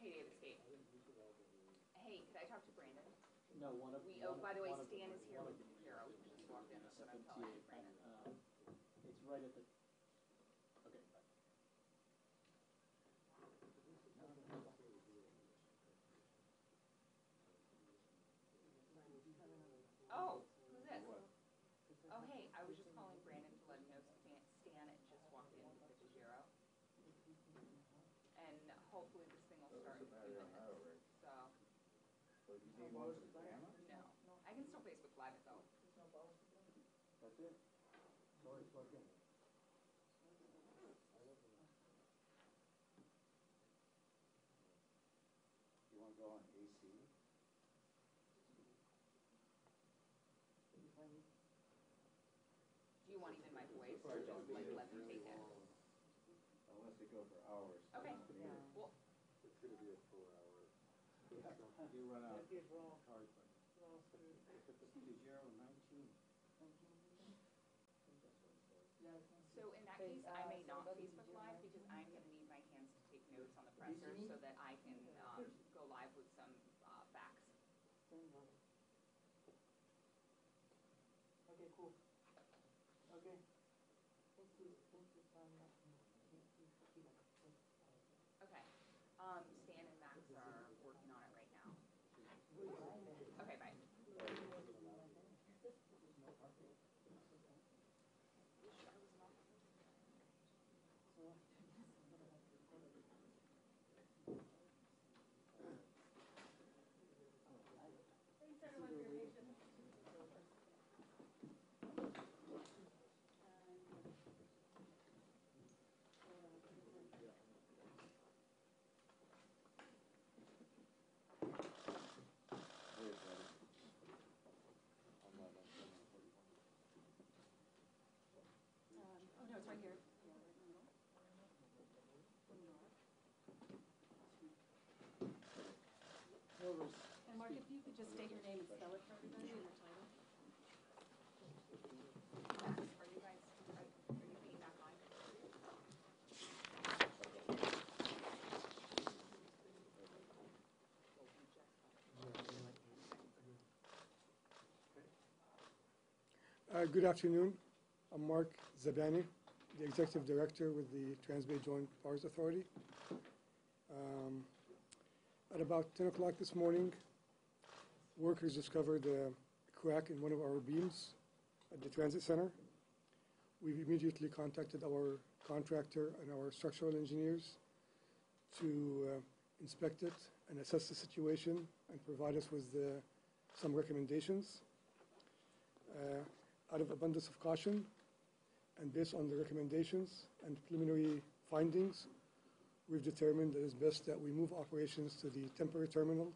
Hey, David, Skate. Hey, could I talk to Brandon? No, one of. Oh, by the way, Stan is here with Hero. He just walked in, so I'm telling you, Brandon. It's right at the. Okay, bye. Oh, who's this? Oh, hey, I was just calling Brandon to let him know Stan just walked in with the Hero. And hopefully this thing will start in a few minutes. So. So you need one for the camera? No. I can still Facebook Live it though. That's it? So it's working. You want to go on AC? Do you want even my voice or just like let them take it? Unless they go for hours. Okay. Well, It's going to be a 4 hour. You run out. Hard one. so in that case, I may not Facebook Live because I'm going to need my hands to take notes on the presser so that I can go live with some facts. Okay, cool. Okay. Okay. Stan and Max are working on it right now. Okay, bye. Oh no, it's right here. And Mark, if you could just state your name and spell it for everybody and your title. Max, are you being back on? Good afternoon. I'm Mark Zabani, the Executive Director with the Transbay Joint Powers Authority. At about 10 o'clock this morning, workers discovered a crack in one of our beams at the Transit Center. We've immediately contacted our contractor and our structural engineers to inspect it and assess the situation and provide us with some recommendations. Out of abundance of caution and based on the recommendations and preliminary findings, we've determined that it's best that we move operations to the temporary terminal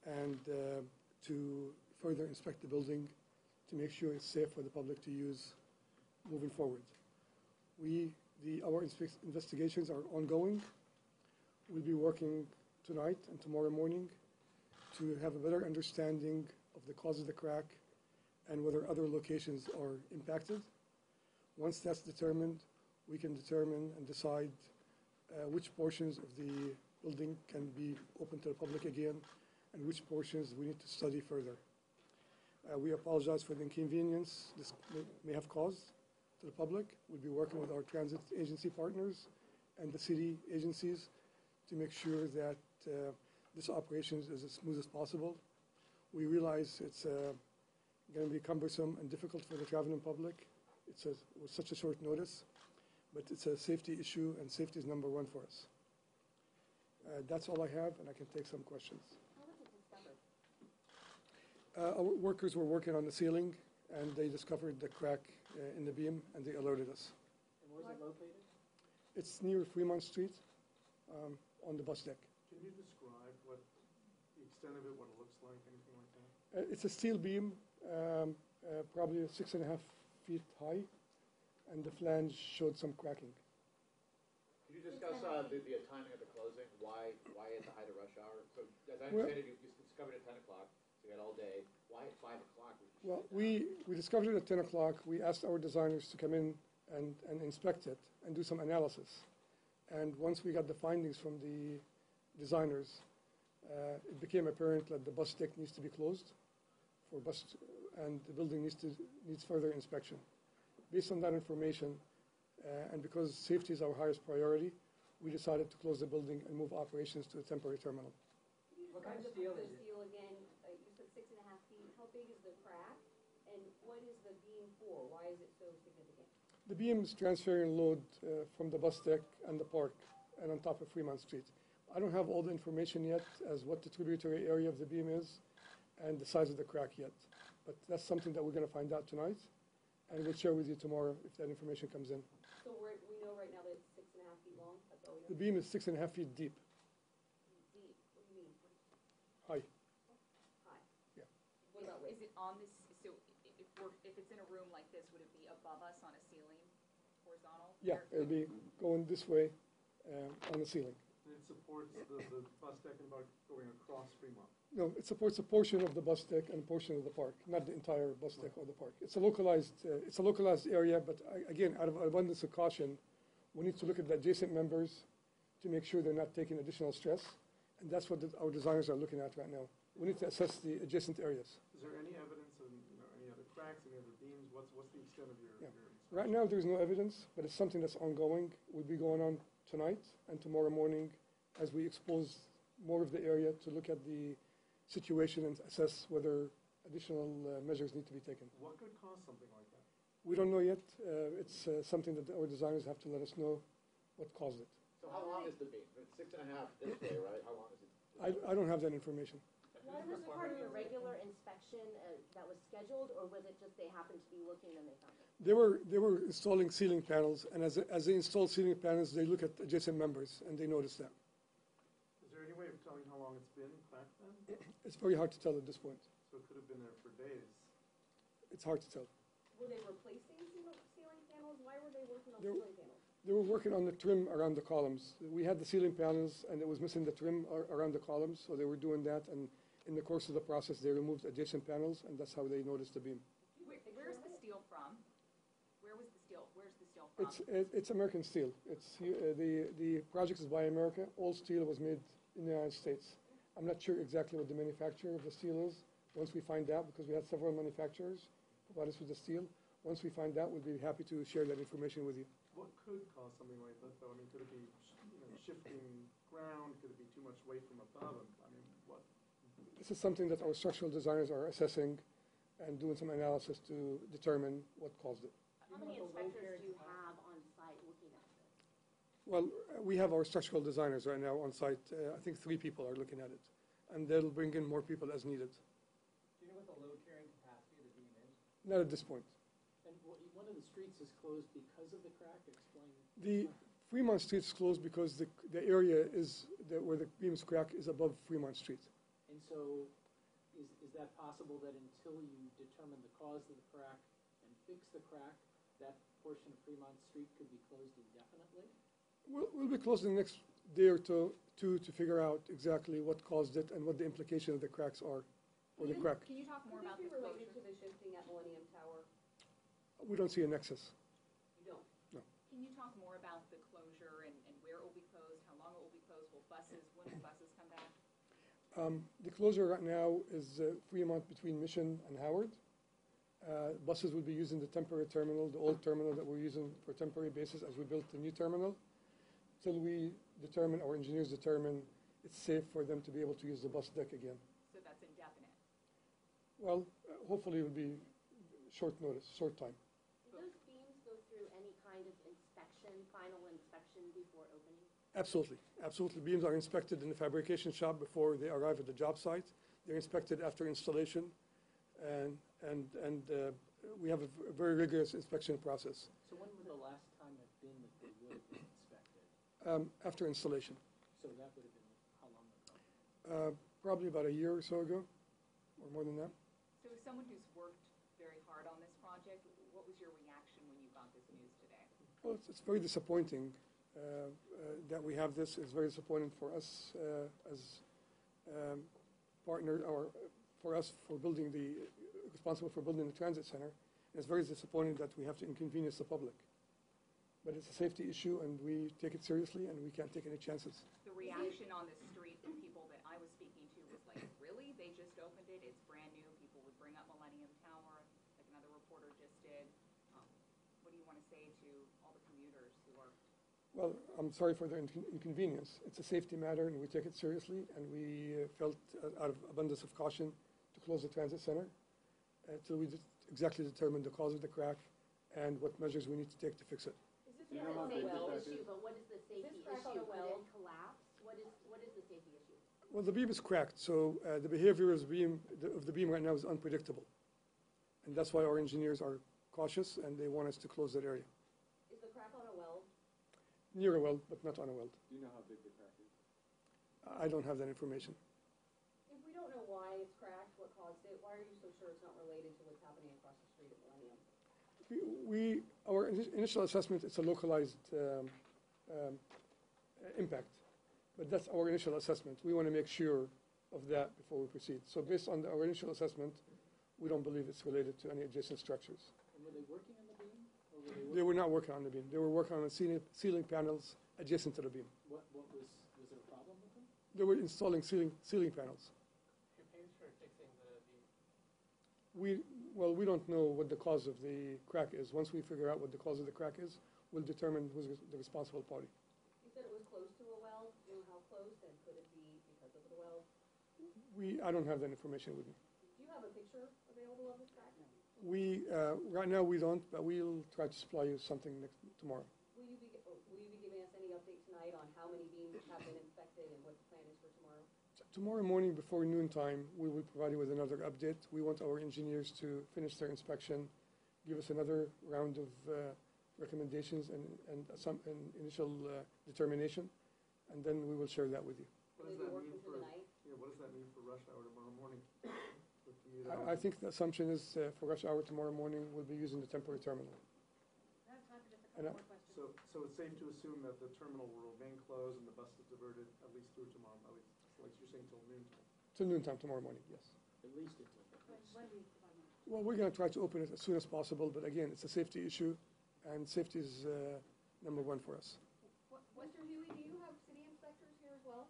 and to further inspect the building to make sure it's safe for the public to use moving forward. Our investigations are ongoing. We'll be working tonight and tomorrow morning to have a better understanding of the cause of the crack and whether other locations are impacted. Once that's determined, we can determine and decide which portions of the building can be open to the public again and which portions we need to study further. We apologize for the inconvenience this may have caused to the public. We'll be working with our transit agency partners and the city agencies to make sure that this operation is as smooth as possible. We realize it's going to be cumbersome and difficult for the traveling public. It was such a short notice, but it's a safety issue, and safety is number one for us. That's all I have, and I can take some questions. How was it discovered? Our workers were working on the ceiling, and they discovered the crack in the beam, and they alerted us. And where's it located? It's near Fremont Street on the bus deck. Can you describe what the extent of it, what it looks like, anything like that? It's a steel beam, probably 6.5 feet high, and the flange showed some cracking. Could you discuss the timing of the closing? Why at the height of rush hour? So as I understand it, you discovered at 10 o'clock, so you had all day. Why at 5 o'clock? Well, we discovered it at 10 o'clock. We asked our designers to come in and inspect it and do some analysis. And once we got the findings from the designers, it became apparent that the bus deck needs to be closed for and the building needs further inspection. Based on that information, and because safety is our highest priority, we decided to close the building and move operations to a temporary terminal. What kind of steel is it? Steel again, you said 6.5 feet. How big is the crack? And what is the beam for? Why is it so significant? The beam is transferring load from the bus deck and the park and on top of Fremont Street. I don't have all the information yet as what the tributary area of the beam is and the size of the crack yet. But that's something that we're going to find out tonight, and we'll share with you tomorrow if that information comes in. So we know right now that it's 6.5 feet long? That's all we know? The beam is 6.5 feet deep. Deep? What do you mean? High. High? Yeah. What about width? Is it on this, so if it's in a room like this, would it be above us on a ceiling, horizontal? Yeah, it'll be going this way on the ceiling. And it supports the bus deck and about going across Fremont. No, it supports a portion of the bus deck and a portion of the park, not the entire bus deck or the park. It's a localized area, but again, out of abundance of caution, we need to look at the adjacent members to make sure they're not taking additional stress, and that's what our designers are looking at right now. We need to assess the adjacent areas. Is there any evidence of any other cracks, any other beams? What's the extent of your inspection? Right now, there's no evidence, but it's something that's ongoing. Will be going on tonight and tomorrow morning as we expose more of the area to look at the situation and assess whether additional measures need to be taken. What could cause something like that? We don't know yet. It's something that our designers have to let us know what caused it. So how long is the beam? It's 6.5 this way, right? How long is it? I don't have that information. Was this part of a regular inspection that was scheduled, or was it just they happened to be looking and they found it? They were installing ceiling panels, and as they install ceiling panels, they look at adjacent members, and they notice that. Is there any way of telling how long it's been back then? It's very hard to tell at this point. So it could have been there for days. It's hard to tell. Were they replacing ceiling panels? Why were they working on They were- ceiling panels? They were working on the trim around the columns. We had the ceiling panels, and it was missing the trim around the columns, so they were doing that, and in the course of the process, they removed adjacent panels, and that's how they noticed the beam. Where's the steel from? Where's the steel from? It's American steel. The project is by America. All steel was made in the United States. I'm not sure exactly what the manufacturer of the steel is. Once we find out, because we had several manufacturers provide us with the steel, once we find out, we'll be happy to share that information with you. What could cause something like that, though? I mean, could it be shifting ground? Could it be too much weight from above? I mean, what? This is something that our structural designers are assessing and doing some analysis to determine what caused it. How many inspectors do you have on site looking at this? Well, we have our structural designers right now on site. I think 3 people are looking at it, and they'll bring in more people as needed. Do you know what the load carrying capacity of the beam is? Not at this point. And one of the streets is closed because of the crack? Explain. The Fremont Street is closed because the area where the beam's crack is above Fremont Street. And so is that possible that until you determine the cause of the crack and fix the crack, that portion of Fremont Street could be closed indefinitely? We'll be closed in the next day or two to figure out exactly what caused it and what the implication of the cracks are, or the crack. Can you talk more about Could the this be related closure? to the shifting at Millennium Tower? We don't see a nexus. You don't? Can you talk more about the closure and where it will be closed, how long it will be closed, when will buses come back? The closure right now is Fremont between Mission and Howard. Buses will be using the temporary terminal, the old terminal that we're using for temporary basis as we build the new terminal, till we determine, our engineers determine, it's safe for them to be able to use the bus deck again. So that's indefinite. Well, hopefully it will be short notice, short time. Do those beams go through any kind of inspection, final inspection before opening? Absolutely, absolutely. Beams are inspected in the fabrication shop before they arrive at the job site. They're inspected after installation, and we have a very rigorous inspection process. So when would the last time have been that they would have been inspected? After installation. So that would have been how long ago? Probably about a year or so ago, or more than that. So as someone who's worked very hard on this project, what was your reaction when you got this news today? Well, it's very disappointing that we have this. It's very disappointing for us as partner, or for us responsible for building the transit center. And it's very disappointing that we have to inconvenience the public. but it's a safety issue, and we take it seriously, and we can't take any chances. The reaction on the street from people that I was speaking to was like, really? They just opened it, it's brand new, people would bring up Millennium Tower, like another reporter just did. What do you want to say to all the commuters who are? Well, I'm sorry for the inconvenience. It's a safety matter, and we take it seriously, and we felt, out of abundance of caution, to close the transit center until we exactly determine the cause of the crack and what measures we need to take to fix it. Is this a safety issue, but what is the safety issue? Could it collapse? What is the safety issue? Well, the beam is cracked, so the behavior of the beam right now is unpredictable. And that's why our engineers are cautious, and they want us to close that area. Is the crack on a weld? Near a weld, but not on a weld. Do you know how big the crack is? I don't have that information. If we don't know why it's cracked, what caused it, why are you so sure it's not related to what's happening across the street at Millennium? Our initial assessment, it's a localized impact, but that's our initial assessment. We want to make sure of that before we proceed. So based on our initial assessment, we don't believe it's related to any adjacent structures. And were they working on the beam? Or were They were not working on the beam. They were working on the ceiling panels adjacent to the beam. was there a problem with them? They were installing ceiling panels. Who pays for fixing the beam? We don't know what the cause of the crack is. Once we figure out what the cause of the crack is, we'll determine who's the responsible party. You said it was close to a weld. Do you know how close, and could it be because of the weld? I don't have that information with me. Do you have a picture available of this crack? Right now we don't, but we'll try to supply you something tomorrow. Will you be giving us any update tonight on how many beams have been inspected and what the plan is for tomorrow? Tomorrow morning before noontime, we will provide you with another update. We want our engineers to finish their inspection, give us another round of recommendations and some initial determination, and then we will share that with you. What does that mean for, what does that mean for rush hour tomorrow morning? I think the assumption is for rush hour tomorrow morning, we'll be using the temporary terminal. I have time for just a couple more questions. So it's safe to assume that the terminal will remain closed and the bus is diverted at least through tomorrow, at least, like you're saying, till noontime? Till noontime tomorrow morning, yes. At least until. When do you provide more? Well, we're going to try to open it as soon as possible, but again, it's a safety issue, and safety is number one for us. Mr. Huey, do you have city inspectors here as well?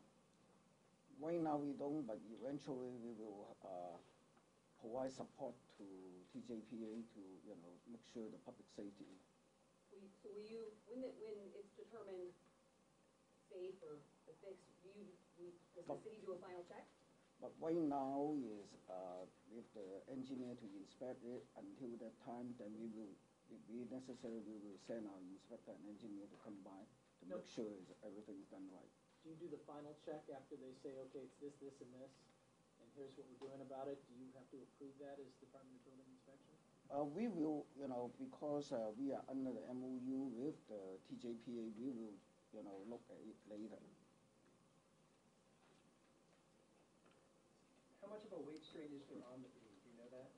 Right now we don't, but eventually we will provide support to TJPA to, make sure the public safety. So will you, when it's determined safe or fixed, does the city do a final check? But right now is with the engineer to inspect it. Until that time, then we will, if necessary, we will send our inspector and engineer to come by to make sure everything is done right. Do you do the final check after they say, okay, it's this, and this, and here's what we're doing about it? Do you have to approve that as Department of Building Inspection? We will, because we are under the MOU with the TJPA, we will, look at it later. How much of a weight strain is there on the beam? Do you know that?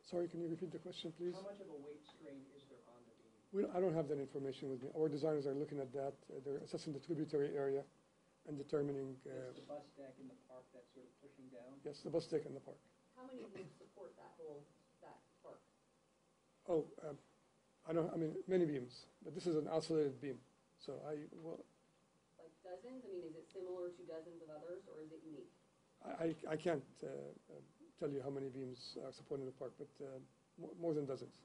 Sorry, can you repeat the question, please? How much of a weight strain is there on the beam? I don't have that information with me. Our designers are looking at that. They're assessing the tributary area and determining. Is the bus deck in the park that's sort of pushing down? Yes, the bus deck in the park. How many beams support that park? Oh, many beams, but this is an isolated beam. So Like dozens? I mean, is it similar to dozens of others, or is it unique? I can't tell you how many beams are supporting the park, but more than dozens.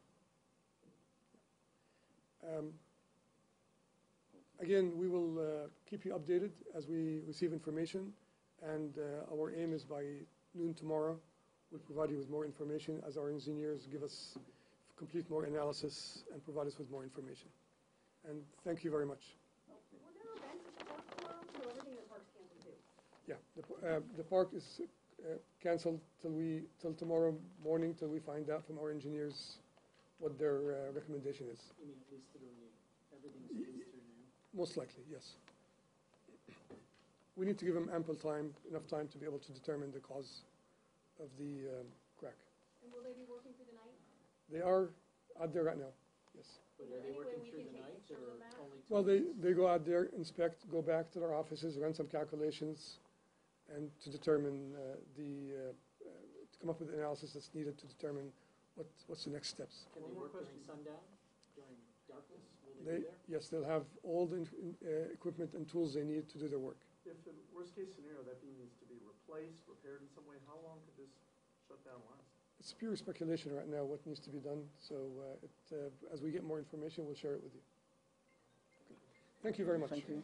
Again, we will keep you updated as we receive information, and our aim is by noon tomorrow, we'll provide you with more information as our engineers give us complete more analysis and provide us with more information. And thank you very much. Were there events at the park tomorrow? So everything at the park's canceled too? Yeah, the park is canceled till tomorrow morning, till we find out from our engineers what their recommendation is. You mean at least through noon? Everything's at least through noon? Most likely, yes. We need to give them enough time to be able to determine the cause of the crack. And will they be working through the night? They are out there right now, yes. But are they working through the night or only? Well, they go out there, inspect, go back to their offices, run some calculations, and to determine to come up with the analysis that's needed to determine what's the next steps. Can they work during sundown? darkness? Will they be there? Yes, they'll have all the equipment and tools they need to do their work. If in worst-case scenario, that beam needs to be replaced, repaired in some way, how long could this shutdown last? It's pure speculation right now what needs to be done, so as we get more information, we'll share it with you. Thank you very much. Thank you.